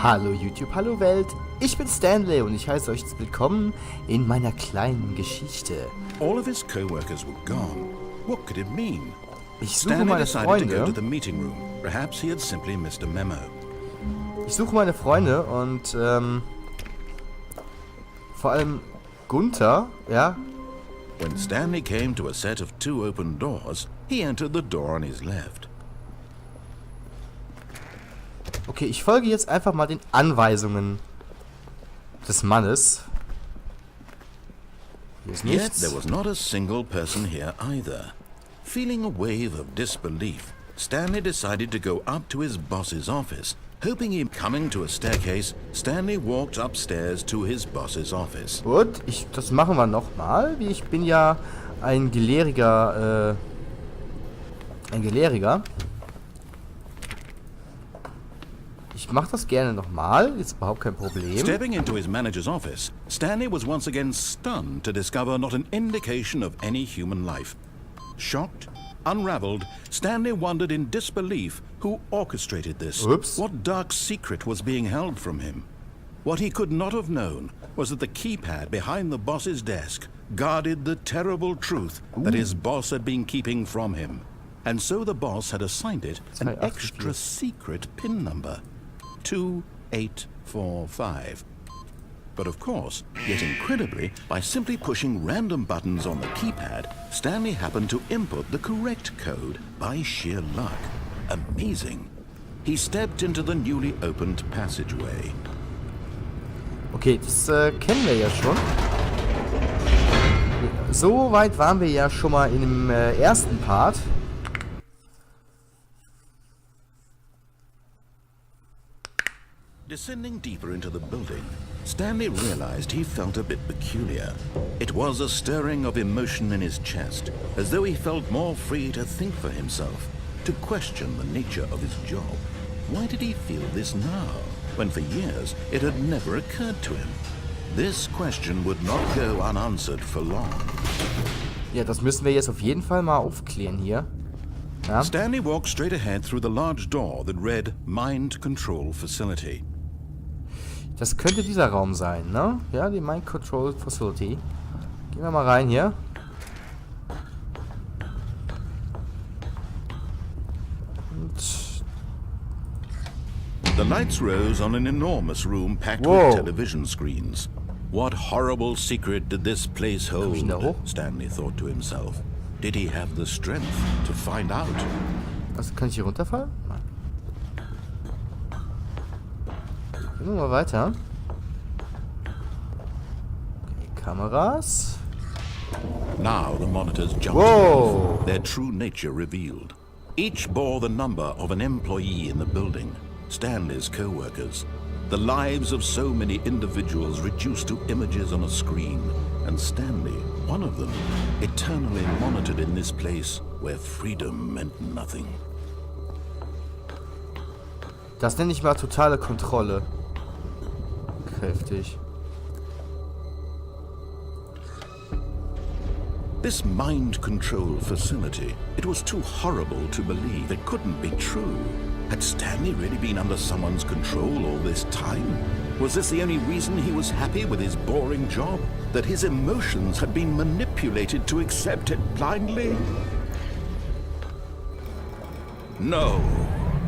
Hallo YouTube, hallo Welt, ich bin Stanley und ich heiße euch willkommen in meiner kleinen Geschichte. All of his co-workers were gone. What could it mean? Ich suche Stanley meine decided to go to Freunde. the meeting room. Perhaps he had simply missed a memo. Ich suche meine Freunde und vor allem Gunther, ja. When Stanley came to a set of two open doors, he entered the door on his left. Okay, ich folge jetzt einfach mal den Anweisungen des Mannes. Hier ist Yet nichts. there was not a single person here either. Feeling a wave of disbelief, Stanley decided to go up to his boss's office. Hoping him coming to a staircase, Stanley walked upstairs to his boss's office. Gut, das machen wir nochmal. Ich bin ja ein Gelehriger, Ich mache das gerne nochmal, ist überhaupt kein Problem. Stepping into his manager's office, Stanley was once again stunned to discover not an indication of any human life. Shocked, unraveled, Stanley wondered in disbelief who orchestrated this. Oops. What dark secret was being held from him? What he could not have known was that the keypad behind the boss's desk guarded the terrible truth that his boss had been keeping from him. And so the boss had assigned it an extra secret PIN number. 2845. But of course, yet incredibly, by simply pushing random buttons on the keypad, Stanley happened to input the correct code by sheer luck. Amazing. He stepped into the newly opened passageway. Okay, das kennen wir ja schon. So weit waren wir ja schon mal in dem ersten Part. Descending deeper into the building, Stanley realized he felt a bit peculiar. It was a stirring of emotion in his chest, as though he felt more free to think for himself, to question the nature of his job. Why did he feel this now, when for years it had never occurred to him? This question would not go unanswered for long. Ja, das müssen wir jetzt auf jeden Fall mal aufklären hier. Ja? Stanley walked straight ahead through the large door that read Mind Control Facility. Das könnte dieser Raum sein, ne? Ja, die Mind Control Facility. Gehen wir mal rein hier. Und The lights rose on an enormous room packed Whoa. with television screens. What horrible secret did this place hold? Stanley thought to himself. Did he have the strength to find out? also kann ich hier runterfallen? Nein. Gehen wir mal weiter. Okay, Kameras. Now the monitors jumped Whoa. their true nature revealed. Each bore the number of an employee in the building, Stanley's co-workers. The lives of so many individuals reduced to images on a screen, and Stanley, one of them, eternally monitored in this place where freedom meant nothing. Das nenne ich mal totale Kontrolle. Kräftig. This mind control facility, it was too horrible to believe. It couldn't be true. Had Stanley really been under someone's control all this time? Was this the only reason he was happy with his boring job? That his emotions had been manipulated to accept it blindly? No.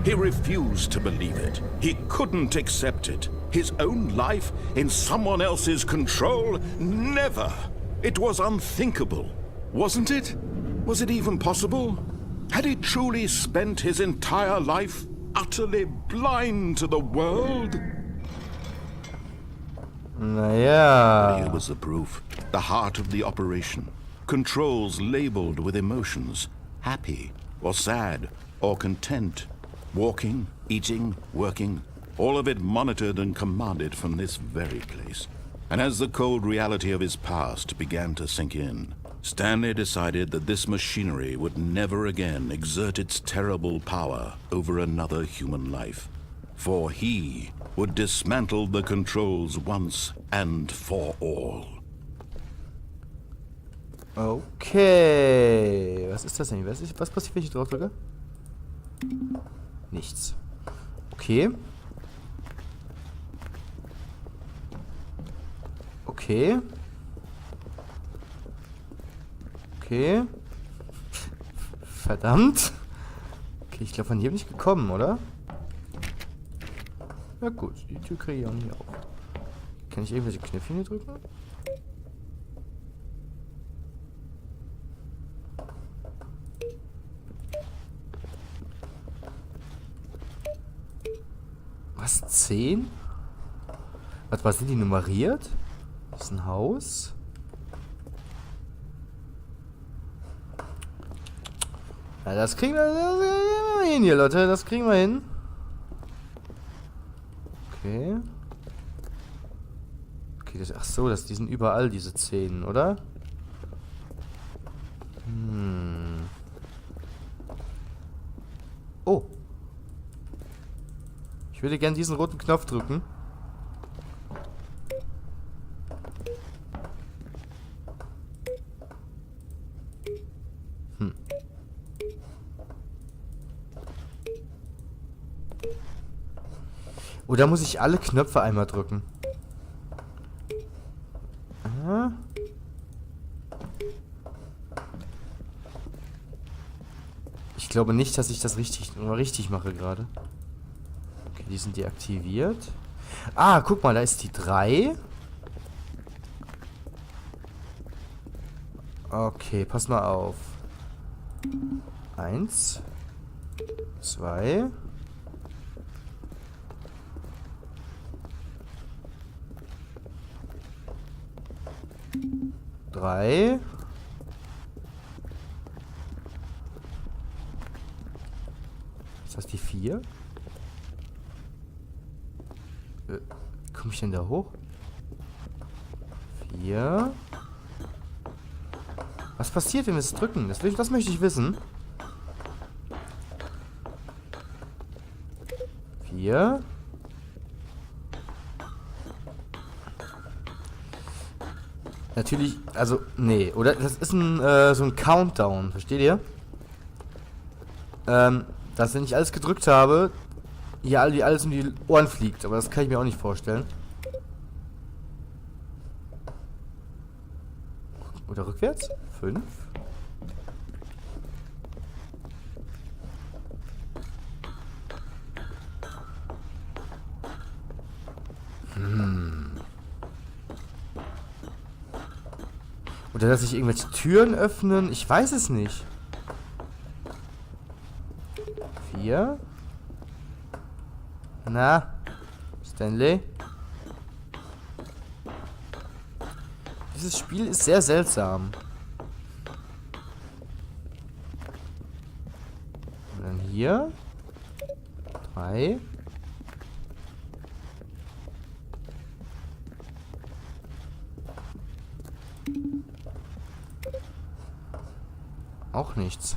He refused to believe it. He couldn't accept it. His own life in someone else's control? Never. It was unthinkable. Wasn't it? Was it even possible? Had he truly spent his entire life utterly blind to the world? Naja. Here was the proof. The heart of the operation. Controls labeled with emotions. Happy or sad or content. Walking, eating, working. All of it monitored and commanded from this very place. And as the cold reality of his past began to sink in, Stanley decided that this machinery would never again exert its terrible power over another human life. For he would dismantle the controls once and for all. Okay. Was ist das denn? Was passiert, wenn ich drauf drücke? Nichts. Okay. Okay. Okay. Verdammt. Okay, ich glaube, von hier bin ich gekommen, oder? Ja gut, die Tür kriege ich auch nicht auf. Kann ich irgendwelche Knöpfchen hier drücken? Was? 10? Was sind die nummeriert? Das ist ein Haus. Ja, das kriegen wir hin hier, Leute. Das kriegen wir hin. Okay. Okay, ach so, die sind überall, diese 10, oder? Oh. Ich würde gern diesen roten Knopf drücken. Oder muss ich alle Knöpfe einmal drücken? Aha. Ich glaube nicht, dass ich das richtig mache gerade. Okay, die sind deaktiviert. Ah, guck mal, da ist die 3. Okay, pass mal auf. 1, 2. 3. Ist das die 4? Wie komme ich denn da hoch? 4. Was passiert, wenn wir es drücken? Das möchte ich wissen. 4. Natürlich, also, nee, oder? Das ist so ein Countdown, versteht ihr? Dass, wenn ich alles gedrückt habe, hier alles um die Ohren fliegt, aber das kann ich mir auch nicht vorstellen. Oder rückwärts? 5. Oder dass sich irgendwelche Türen öffnen. Ich weiß es nicht. 4. Na, Stanley. Dieses Spiel ist sehr seltsam. Und dann hier. 3. Auch nichts.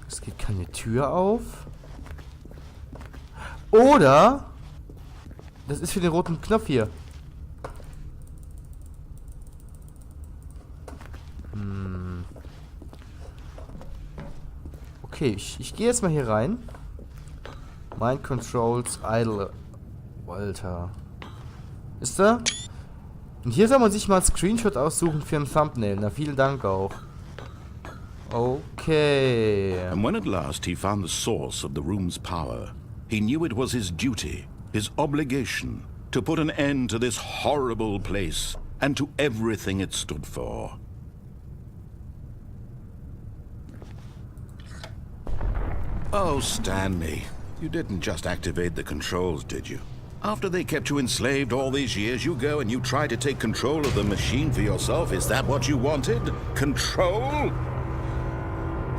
Es geht keine Tür auf. Oder das ist für den roten Knopf hier. Okay, ich gehe jetzt mal hier rein. Mind Controls Idle. Alter. Ist da? Und hier soll man sich mal einen Screenshot aussuchen für ein Thumbnail. Na, vielen Dank auch. Okay. And when at last he found the source of the room's power, he knew it was his duty, his obligation, to put an end to this horrible place and to everything it stood for. Oh, Stanley, you didn't just activate the controls, did you? After they kept you enslaved all these years, you go and you try to take control of the machine for yourself. Is that what you wanted? Control?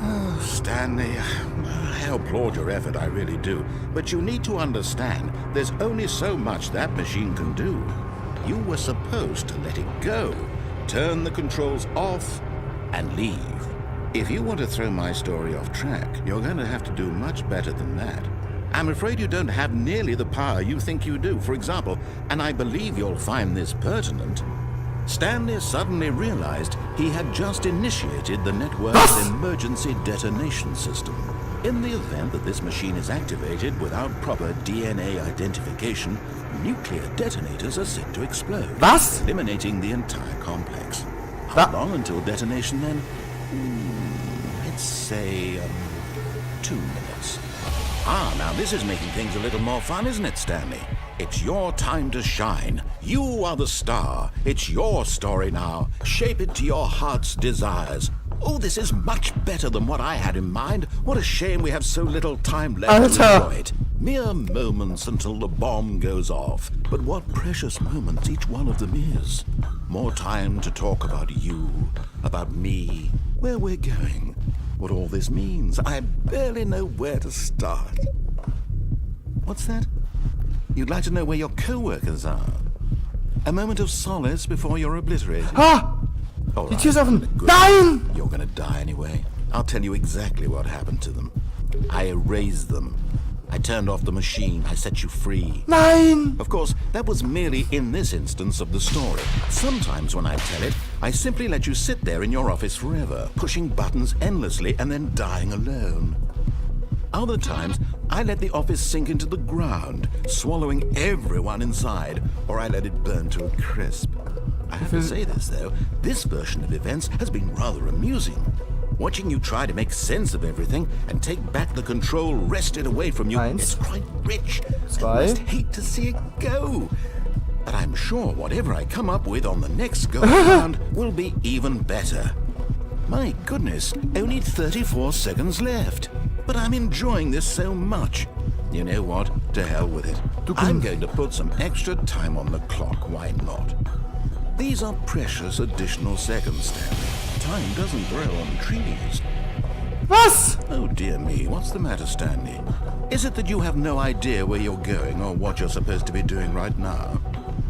Oh, Stanley, I applaud your effort, I really do. But you need to understand, there's only so much that machine can do. You were supposed to let it go, turn the controls off, and leave. If you want to throw my story off track, you're going to have to do much better than that. I'm afraid you don't have nearly the power you think you do. For example, and I believe you'll find this pertinent, Stanley suddenly realized he had just initiated the network's emergency detonation system. In the event that this machine is activated without proper DNA identification, nuclear detonators are set to explode, Was? eliminating the entire complex. How long until detonation then? Let's say 2 minutes. Ah, now this is making things a little more fun, isn't it, Stanley? It's your time to shine. You are the star. It's your story now. Shape it to your heart's desires. Oh, this is much better than what I had in mind. What a shame we have so little time left to enjoy it. Mere moments until the bomb goes off. But what precious moments each one of them is. More time to talk about you, about me, where we're going, what all this means. I barely know where to start. What's that? You'd like to know where your co-workers are? A moment of solace before you're obliterated. Ha! All Die right, Tür ist offen. good. Nein! You're gonna die anyway. I'll tell you exactly what happened to them. I erased them. I turned off the machine. I set you free. Nein! Of course, that was merely in this instance of the story. Sometimes when I tell it, I simply let you sit there in your office forever, pushing buttons endlessly and then dying alone. Other times, I let the office sink into the ground, swallowing everyone inside, or I let it burn to a crisp. I have to say this, though, this version of events has been rather amusing. Watching you try to make sense of everything and take back the control wrested away from you is quite rich. I just hate to see it go. But I'm sure whatever I come up with on the next go-around will be even better. My goodness, only 34 seconds left. But I'm enjoying this so much. You know what? To hell with it. I'm going to put some extra time on the clock. Why not? These are precious additional seconds, Stanley. Time doesn't grow on trees. Was? Oh dear me, what's the matter, Stanley? Is it that you have no idea where you're going or what you're supposed to be doing right now?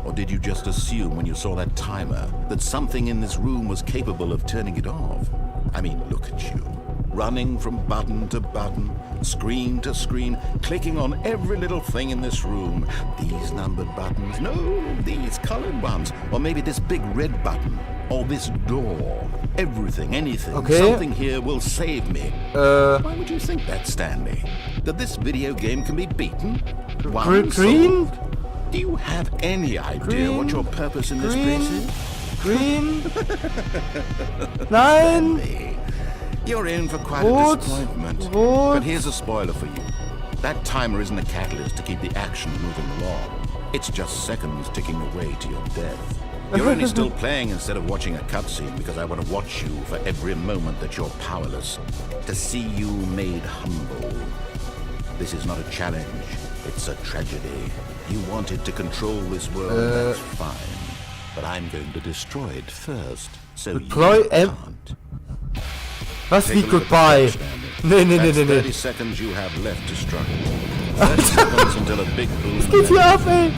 Or did you just assume when you saw that timer that something in this room was capable of turning it off? I mean, look at you. Running from button to button, screen to screen, clicking on every little thing in this room. These numbered buttons, no, these colored ones. Or maybe this big red button, or this door. Everything, anything, something here will save me. Why would you think that, Stanley? That this video game can be beaten? Green? Do you have any idea what your purpose in this place is? Green? Nein! You're in for quite a disappointment. But here's a spoiler for you. That timer isn't a catalyst to keep the action moving along. It's just seconds ticking away to your death. You're only still playing instead of watching a cutscene because I want to watch you for every moment that you're powerless. To see you made humble. This is not a challenge. It's a tragedy. You wanted to control this world, that's fine. But I'm going to destroy it first, so you can't. Was wie goodbye? Nee. 30 seconds you have left to struggle. 30 seconds until a big boom. Was geht hier ab, ey?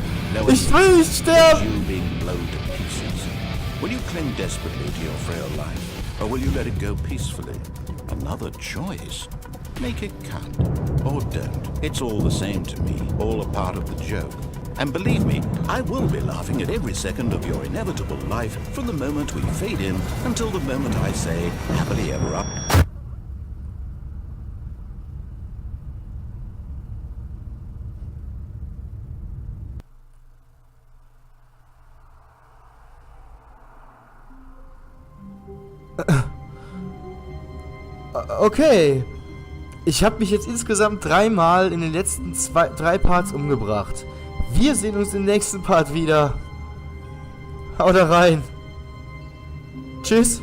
Ich will nicht sterben! You being blown to pieces. Will you cling desperately to your frail life, or will you let it go peacefully? Another choice. Make it count, or don't. It's all the same to me, all a part of the joke. And believe me, I will be laughing at every second of your inevitable life from the moment we fade in until the moment I say, happily ever up. Okay. Ich habe mich jetzt insgesamt 3-mal in den letzten 3 Parts umgebracht. Wir sehen uns im nächsten Part wieder. Haut da rein. Tschüss.